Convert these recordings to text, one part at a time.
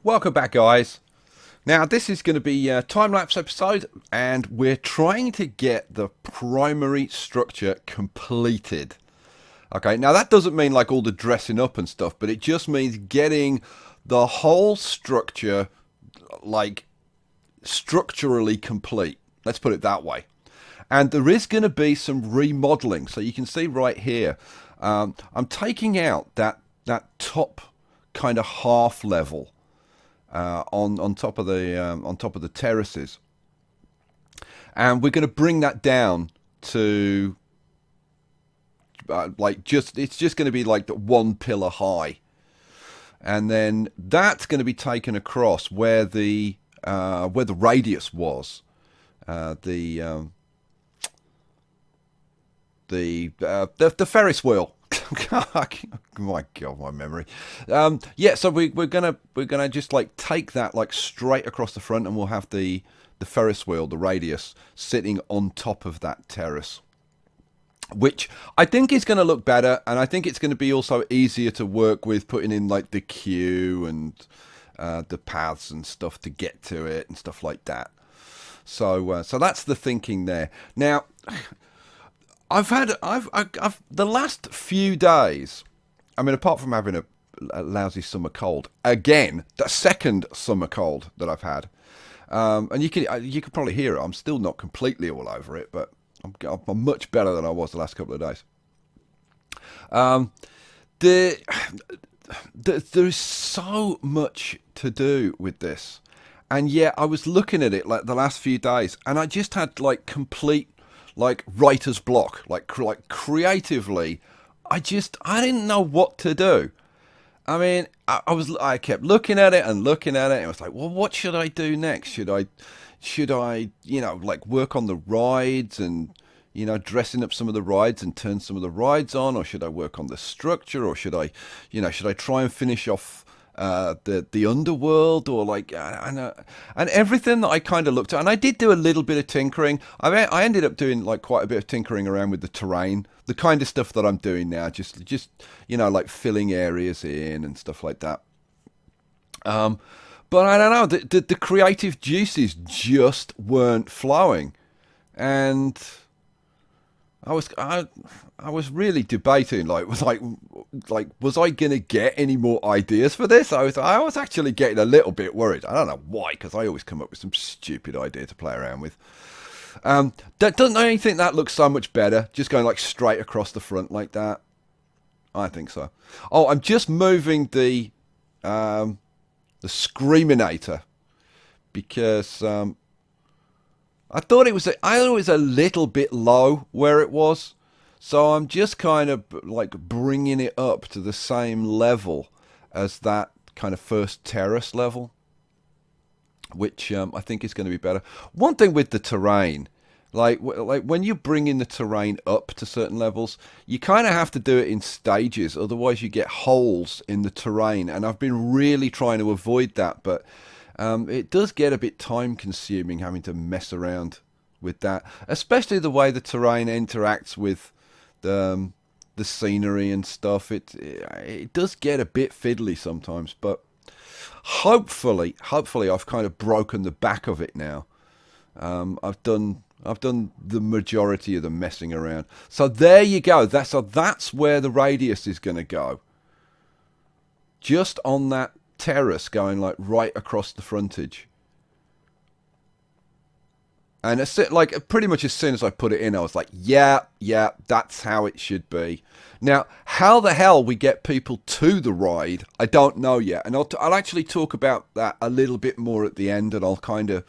Welcome back, guys. Now, this is going to be a time-lapse episode, and we're trying to get the primary structure completed. Okay, now that doesn't mean like all the dressing up and stuff, but it just means getting the whole structure, like, structurally complete. Let's put it that way. And there is going to be some remodeling. So you can see right here, I'm taking out that top kind of half level on top of the terraces, and we're going to bring that down to it's just going to be like one pillar high, and then that's going to be taken across where the radius was, the Ferris wheel. My God, my memory. Yeah, so we're gonna just like take that like straight across the front, and we'll have the Ferris wheel, the radius, sitting on top of that terrace, which I think is going to look better, and I think it's going to be also easier to work with, putting in like the queue and the paths and stuff to get to it and stuff like that. So that's the thinking there. Now, I've the last few days, I mean, apart from having a lousy summer cold, again, the second summer cold that I've had, and you can probably hear it. I'm still not completely all over it, but I'm much better than I was the last couple of days. There's so much to do with this, and yet I was looking at it like the last few days, and I just had like complete like writer's block, like creatively, I didn't know what to do. I mean, I kept looking at it, and I was like, well, what should I do next? Should I, like work on the rides and, dressing up some of the rides and turn some of the rides on, or should I work on the structure, or should I try and finish off the underworld, or like and everything that I kind of looked at, and I did do a little bit of tinkering. I ended up doing like quite a bit of tinkering around with the terrain, the kind of stuff that I'm doing now, just like filling areas in and stuff like that. But I don't know, the creative juices just weren't flowing, and I was really debating, was I gonna get any more ideas for this? I was actually getting a little bit worried. I don't know why, because I always come up with some stupid idea to play around with. Don't you think that looks so much better? Just going like straight across the front like that. I think so. Oh, I'm just moving the Screaminator, because I thought it was a little bit low where it was, so I'm just kind of like bringing it up to the same level as that kind of first terrace level, which I think is going to be better. One thing with the terrain, like when you bring in the terrain up to certain levels, you kind of have to do it in stages, otherwise you get holes in the terrain, and I've been really trying to avoid that, but it does get a bit time consuming having to mess around with that, especially the way the terrain interacts with the scenery and stuff. It does get a bit fiddly sometimes, but hopefully I've kind of broken the back of it now. I've done the majority of the messing around. So there you go. That's where the radius is going to go. Just on that terrace, going like right across the frontage. And pretty much as soon as I put it in, I was like, yeah, that's how it should be. Now, how the hell we get people to the ride, I don't know yet. And I'll actually talk about that a little bit more at the end, and I'll kind of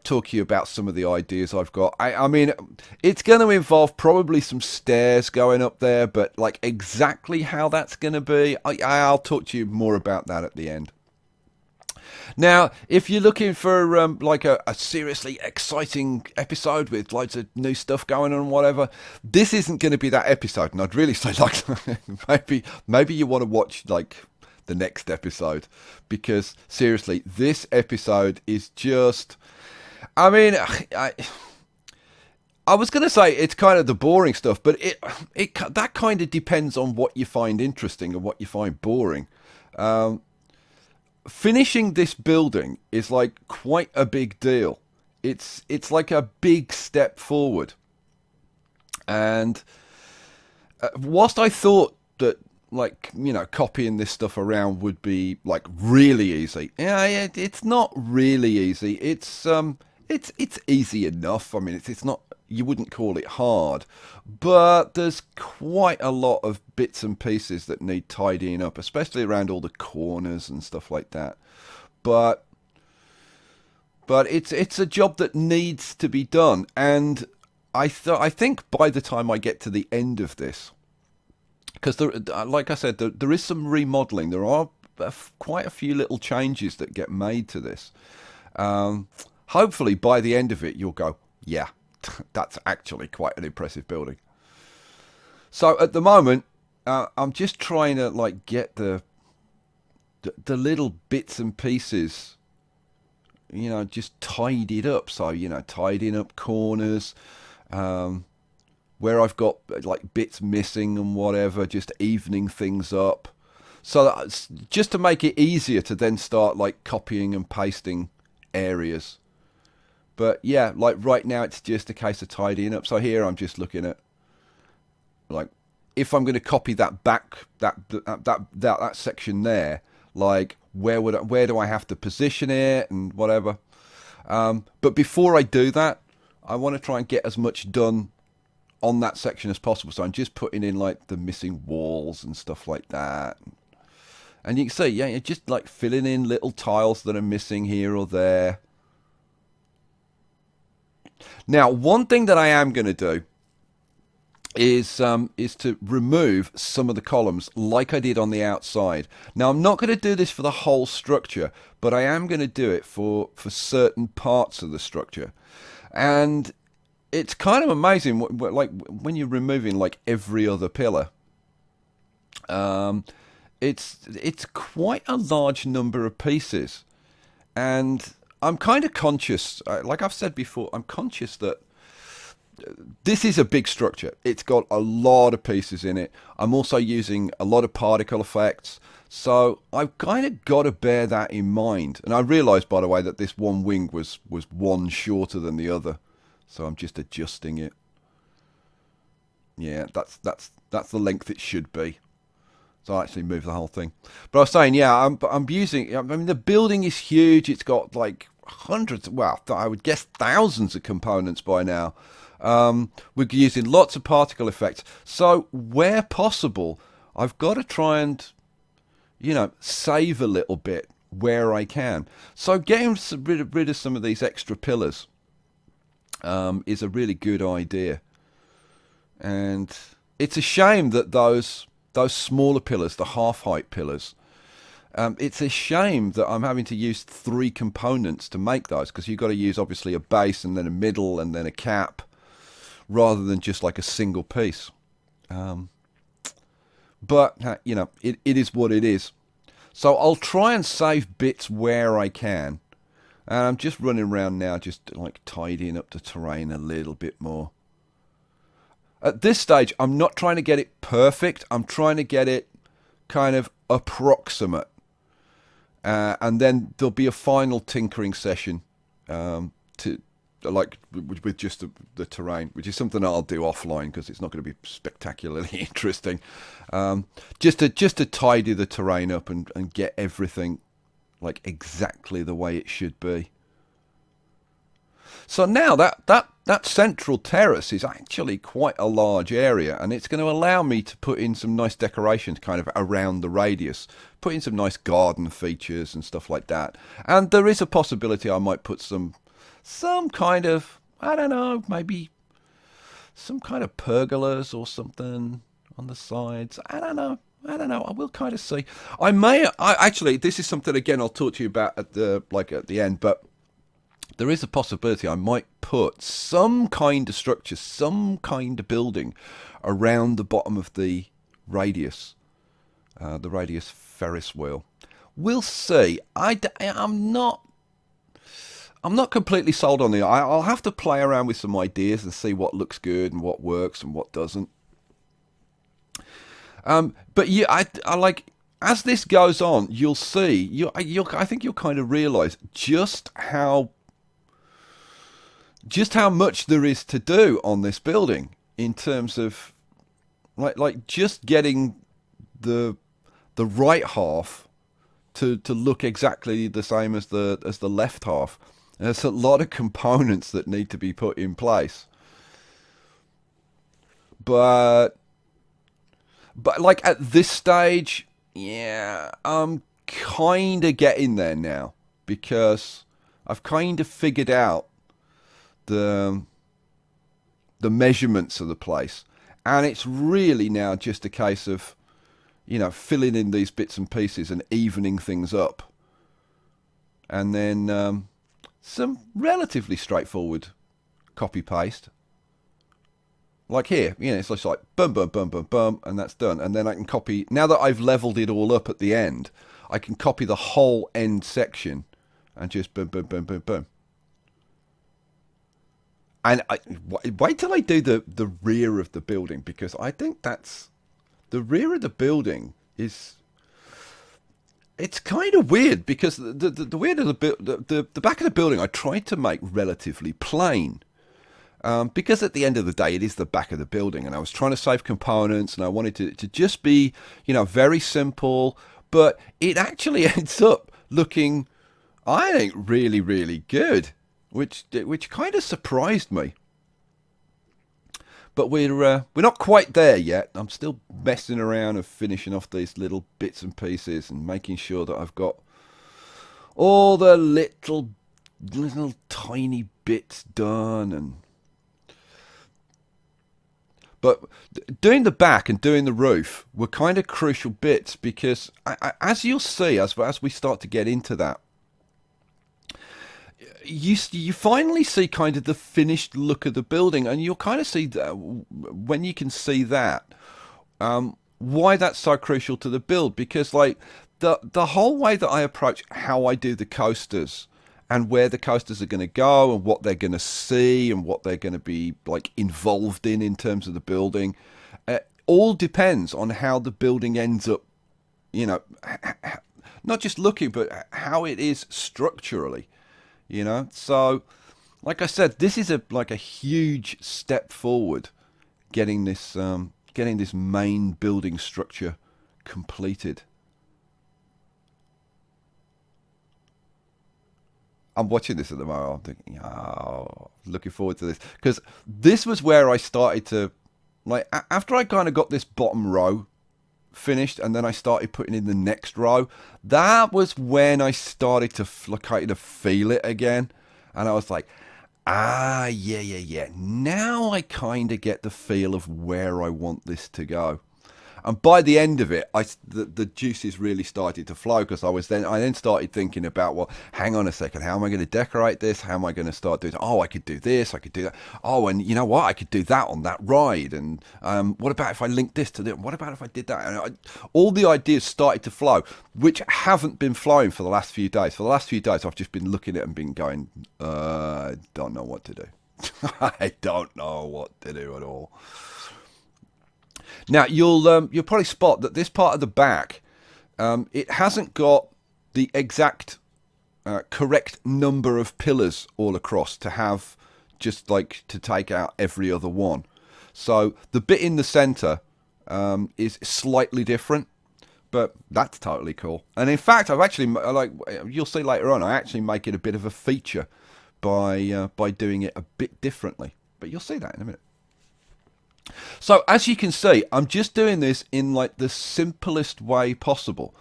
talk to you about some of the ideas I've got. I mean, it's going to involve probably some stairs going up there, but like exactly how that's going to be, I'll talk to you more about that at the end. Now, if you're looking for like a seriously exciting episode with loads of new stuff going on and whatever, this isn't going to be that episode. And I'd really say like maybe you want to watch like the next episode, because seriously, this episode is just, I mean, I was going to say it's kind of the boring stuff, but that kind of depends on what you find interesting and what you find boring. finishing this building is like quite a big deal. It's like a big step forward. And whilst I thought that, like, you know, copying this stuff around would be like really easy, yeah, it's not really easy. It's easy enough. I mean, it's not, you wouldn't call it hard, but there's quite a lot of bits and pieces that need tidying up, especially around all the corners and stuff like that. But it's a job that needs to be done, and I think by the time I get to the end of this, because like I said, there is some remodeling. There are quite a few little changes that get made to this. Hopefully, by the end of it, you'll go, yeah, that's actually quite an impressive building. So at the moment, I'm just trying to like get the little bits and pieces, you know, just tidied up. So, you know, tidying up corners, where I've got like bits missing and whatever, just evening things up. So that's just to make it easier to then start like copying and pasting areas. But yeah, like right now it's just a case of tidying up. So here I'm just looking at, like, if I'm going to copy that back, that section there, like where do I have to position it and whatever. But before I do that, I want to try and get as much done on that section as possible. So I'm just putting in like the missing walls and stuff like that. And you can see, yeah, you're just like filling in little tiles that are missing here or there. Now, one thing that I am going to do is to remove some of the columns like I did on the outside. Now, I'm not going to do this for the whole structure, but I am going to do it for certain parts of the structure. And it's kind of amazing, like when you're removing like every other pillar. It's quite a large number of pieces, and I'm kind of conscious, like I've said before, I'm conscious that this is a big structure. It's got a lot of pieces in it. I'm also using a lot of particle effects, so I've kind of got to bear that in mind. And I realised, by the way, that this one wing was one shorter than the other, so I'm just adjusting it. Yeah, that's the length it should be. So I actually moved the whole thing. But I was saying, yeah, I'm using, I mean, the building is huge. It's got like hundreds, well, I would guess thousands of components by now. We're using lots of particle effects. So where possible, I've got to try and, you know, save a little bit where I can. So getting rid of some of these extra pillars is a really good idea. And it's a shame that those smaller pillars, the half-height pillars, it's a shame that I'm having to use 3 components to make those, because you've got to use obviously a base and then a middle and then a cap, rather than just like a single piece. But, you know, it is what it is. So I'll try and save bits where I can. And I'm just running around now, just like tidying up the terrain a little bit more. At this stage, I'm not trying to get it perfect. I'm trying to get it kind of approximate. And then there'll be a final tinkering session to like with just the terrain, which is something I'll do offline because it's not going to be spectacularly interesting. Just to tidy the terrain up and get everything like exactly the way it should be. So now that central terrace is actually quite a large area, and it's going to allow me to put in some nice decorations kind of around the radius, put in some nice garden features and stuff like that. And there is a possibility I might put some kind of, I don't know, maybe some kind of pergolas or something on the sides. I don't know. I will kind of see. Actually, this is something again I'll talk to you about at the end, but there is a possibility I might put some kind of structure, some kind of building around the bottom of the radius Ferris wheel. We'll see. I'm not completely sold on it. I'll have to play around with some ideas and see what looks good and what works and what doesn't. But yeah, as this goes on, you'll see, I think you'll kind of realise just how much there is to do on this building in terms of like just getting the right half to look exactly the same as the left half. There's a lot of components that need to be put in place, but like at this stage, yeah, I'm kind of getting there now because I've kind of figured out the measurements of the place, and it's really now just a case of, you know, filling in these bits and pieces and evening things up, and then some relatively straightforward copy paste. Like here, you know, it's just like boom, boom, boom, boom, boom, and that's done. And then I can copy, now that I've leveled it all up at the end, I can copy the whole end section and just boom, boom, boom, boom, boom. And wait till I do the rear of the building, because I think that's, the rear of the building is, it's kind of weird, because the weird of the back of the building I tried to make relatively plain. Because at the end of the day, it is the back of the building, and I was trying to save components, and I wanted to just be, you know, very simple, but it actually ends up looking, I think, really, really good, which kind of surprised me. But we're not quite there yet. I'm still messing around and finishing off these little bits and pieces and making sure that I've got all the little tiny bits done. But doing the back and doing the roof were kind of crucial bits, because as you'll see, as we start to get into that, you finally see kind of the finished look of the building, and you'll kind of see that when you can see that, why that's so crucial to the build, because like the whole way that I approach how I do the coasters and where the coasters are going to go and what they're going to see and what they're going to be like involved in terms of the building, all depends on how the building ends up, you know, not just looking, but how it is structurally, you know. So like I said, this is a huge step forward, getting this main building structure completed. I'm watching this at the moment. I'm thinking, oh, looking forward to this, because this was where I started to, like, after I kind of got this bottom row finished, and then I started putting in the next row. That was when I started to kind of feel it again, and I was like, yeah. Now I kind of get the feel of where I want this to go. And by the end of it, the juices really started to flow, because I then started thinking about, well, hang on a second, how am I going to decorate this? How am I going to start doing? Oh, I could do this, I could do that. Oh, and you know what? I could do that on that ride. And what about if I linked this to that? What about if I did that? And all the ideas started to flow, which haven't been flowing for the last few days. For the last few days, I've just been looking at it and been going, I don't know what to do. I don't know what to do at all. Now you'll probably spot that this part of the back, it hasn't got the exact correct number of pillars all across to have, just like to take out every other one. So the bit in the center is slightly different, but that's totally cool. And in fact, I've actually, like you'll see later on, I actually make it a bit of a feature by doing it a bit differently. But you'll see that in a minute. So as you can see, I'm just doing this in like the simplest way possible.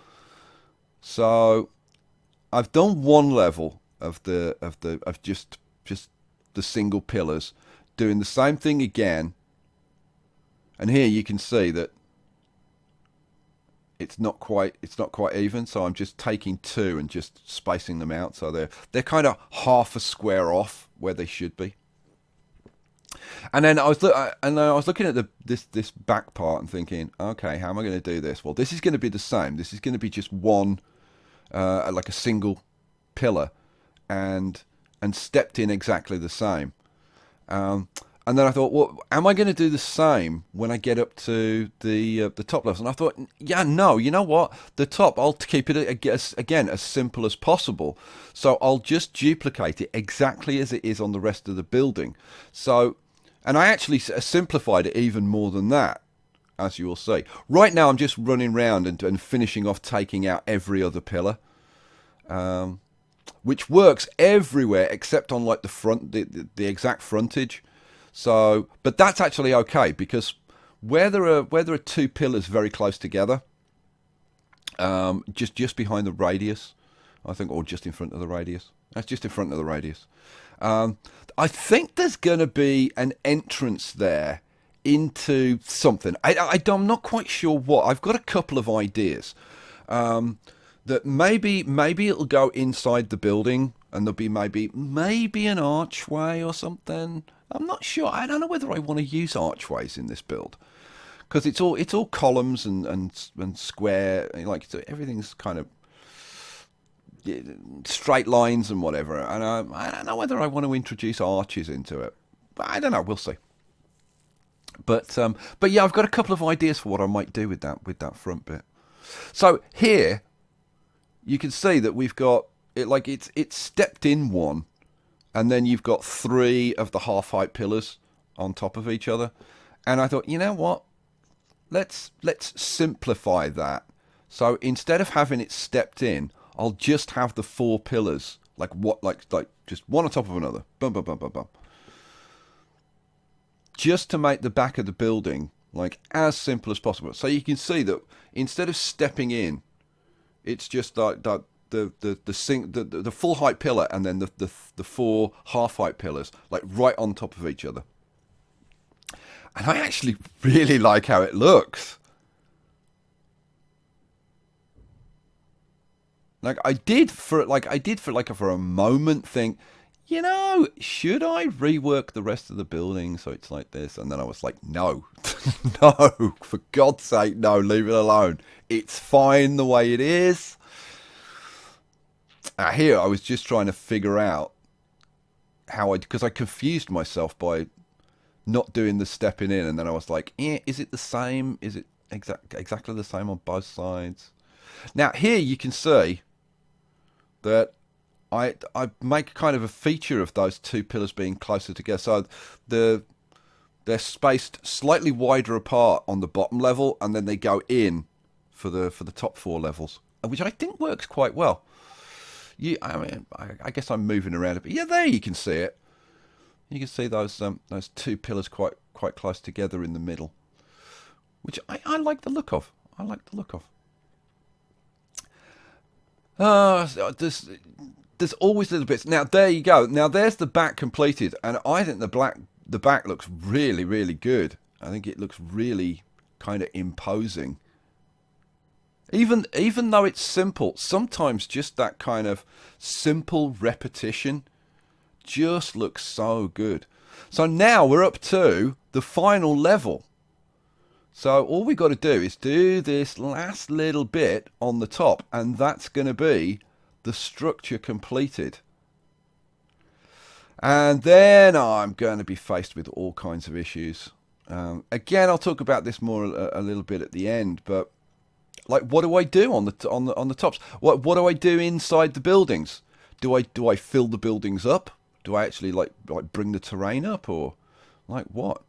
So I've done one level of just the single pillars, doing the same thing again. And here you can see that it's not quite even. So I'm just taking two and just spacing them out, so they're kind of half a square off where they should be. And then I was looking at this back part and thinking, okay, how am I going to do this? Well, this is going to be the same. This is going to be just one, like a single pillar, and stepped in exactly the same. And then I thought, well, am I going to do the same when I get up to the top levels? And I thought, yeah, no, you know what? The top, I'll keep it, again, as simple as possible. So I'll just duplicate it exactly as it is on the rest of the building. So, and I actually simplified it even more than that, as you will see. Right now, I'm just running around and finishing off taking out every other pillar. Which works everywhere except on like the front, the exact frontage. So, but that's actually okay because where there are two pillars very close together, just behind the radius, I think, or just in front of the radius. That's just in front of the radius. I think there's going to be an entrance there into something. I'm not quite sure what. I've got a couple of ideas. That maybe it'll go inside the building and there'll be maybe an archway or something. I'm not sure. I don't know whether I want to use archways in this build because it's all columns and square, like everything's kind of straight lines and whatever. And I don't know whether I want to introduce arches into it. I don't know. We'll see. But yeah, I've got a couple of ideas for what I might do with that front bit. So here, you can see that we've got it like it's stepped in one, and then you've got three of the half height pillars on top of each other. And I thought, you know what? Let's simplify that. So instead of having it stepped in, I'll just have the four pillars like just one on top of another. Bum bum bum bum bum. Just to make the back of the building like as simple as possible. So you can see that instead of stepping in, it's just like the full height pillar and then the four half height pillars like right on top of each other. And I actually really like how it looks. Like I did for a moment think, you know, should I rework the rest of the building so it's like this? And then I was like, no, no, for God's sake, no, leave it alone. It's fine the way it is. Here, I was just trying to figure out because I confused myself by not doing the stepping in. And then I was like, is it the same? Is it exactly the same on both sides? Now, here you can see that I make kind of a feature of those two pillars being closer together. So they're spaced slightly wider apart on the bottom level, and then they go in for the top four levels, which I think works quite well. I guess I'm moving around a bit. Yeah, there you can see it. You can see those two pillars quite close together in the middle, which I like the look of. I like the look of. There's always little bits. Now there you go. Now there's the back completed, and I think the back looks really, really good. I think it looks really kind of imposing. Even though it's simple, sometimes just that kind of simple repetition just looks so good. So now we're up to the final level. So all we've got to do is do this last little bit on the top, and that's going to be the structure completed. And then I'm going to be faced with all kinds of issues. Again, I'll talk about this more a little bit at the end, but like, what do I do on the tops? What do I do inside the buildings? Do I fill the buildings up? Do I actually like bring the terrain up, or like what?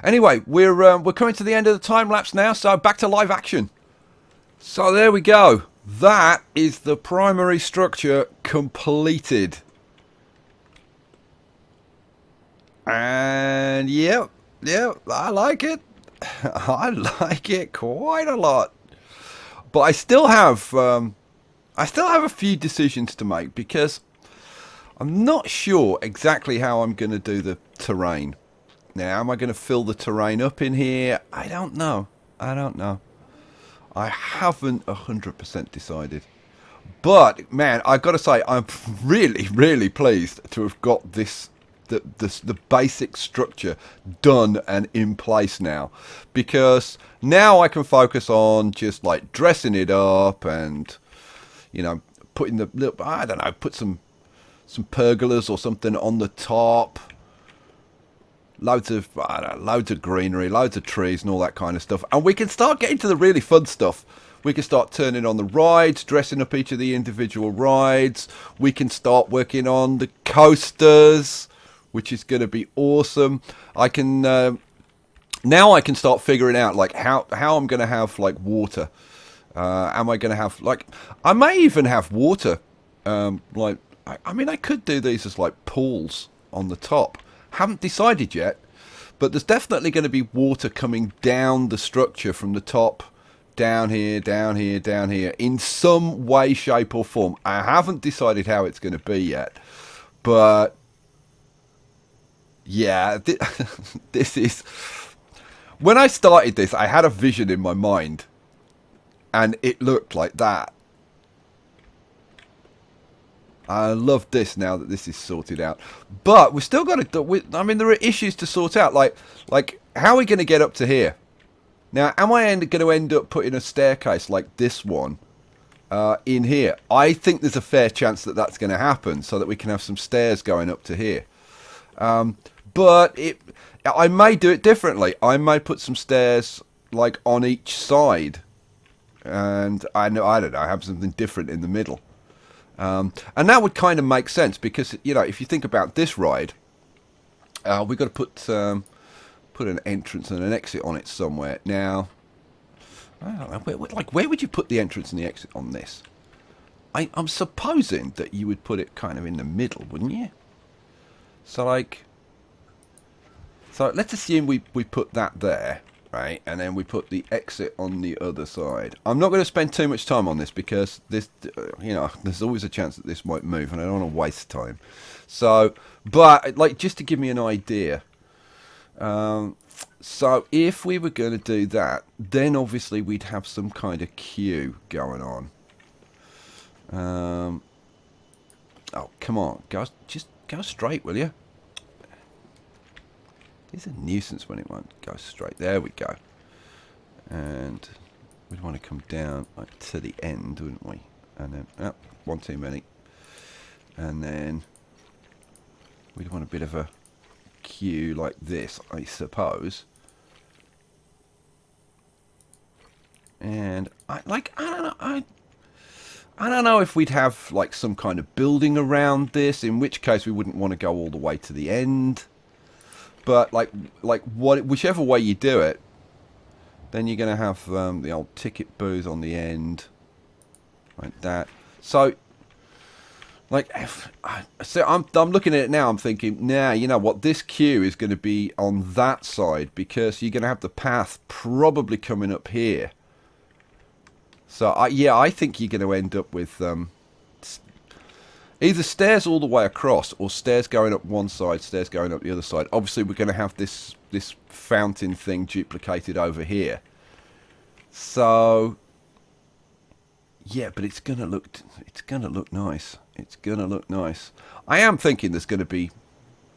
Anyway, we're coming to the end of the time lapse now, so back to live action. So there we go. That is the primary structure completed. And yeah, I like it. I like it quite a lot. But I still have a few decisions to make because I'm not sure exactly how I'm going to do the terrain. Now, am I going to fill the terrain up in here? I don't know. I haven't 100% decided. But, man, I've got to say, I'm really, really pleased to have got the basic structure done and in place now. Because now I can focus on just, like, dressing it up and, you know, putting put some pergolas or something on the top. loads of, I don't know, loads of greenery, loads of trees and all that kind of stuff. And we can start getting to the really fun stuff. We can start turning on the rides, dressing up each of the individual rides. We can start working on the coasters, which is going to be awesome. I can now I can start figuring out like how I'm going to have like water. Am I going to have like, I may even have water. Like, I mean, I could do these as like pools on the top. Haven't decided yet, but there's definitely going to be water coming down the structure from the top. Down here, down here, down here, in some way, shape or form. I haven't decided how it's going to be yet, but yeah, this is, when I started this, I had a vision in my mind, and it looked like that. I love this now that this is sorted out, but we've still got to, I mean, there are issues to sort out, like how are we going to get up to here? Now, am I going to end up putting a staircase like this one in here? I think there's a fair chance that that's going to happen so that we can have some stairs going up to here. But I may do it differently. I may put some stairs like on each side. And I don't know, have something different in the middle. And that would kind of make sense because, you know, if you think about this ride, we've got to put an entrance and an exit on it somewhere. Now, I don't know, where would you put the entrance and the exit on this? I'm supposing that you would put it kind of in the middle, wouldn't you? So let's assume we put that there, right? And then we put the exit on the other side. I'm not going to spend too much time on this because this, you know, there's always a chance that this might move, and I don't want to waste time. So, but like just to give me an idea. So if we were going to do that, then obviously we'd have some kind of queue going on. Oh, come on, guys, just go straight, will you? It's a nuisance when it won't go straight. There we go. And we'd want to come down like to the end, wouldn't we? And then, oh, one too many. And then we'd want a bit of a queue like this, I suppose. And I don't know if we'd have like some kind of building around this, in which case we wouldn't want to go all the way to the end. But whichever way you do it, then you're going to have the old ticket booth on the end, like that. So, like, so I'm looking at it now. I'm thinking, nah, you know what? This queue is going to be on that side because you're going to have the path probably coming up here. So I think you're going to end up with either stairs all the way across or stairs going up one side, stairs going up the other side. Obviously, we're going to have this fountain thing duplicated over here. So yeah, but it's gonna look nice. It's gonna look nice. I am thinking there's gonna be,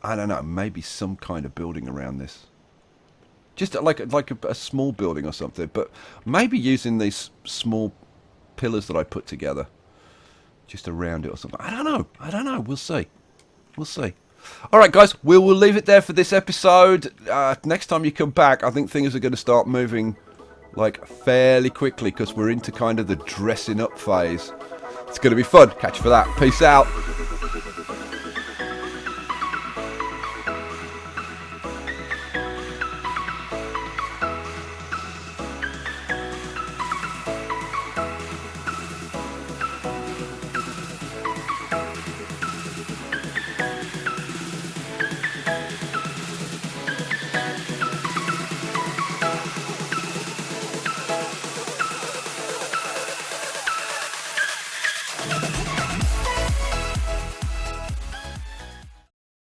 I don't know, maybe some kind of building around this. Just like a small building or something, but maybe using these small pillars that I put together just around it or something. I don't know. We'll see. All right, guys, we will leave it there for this episode. Next time you come back, I think things are going to start moving like fairly quickly because we're into kind of the dressing up phase. It's going to be fun. Catch you for that. Peace out.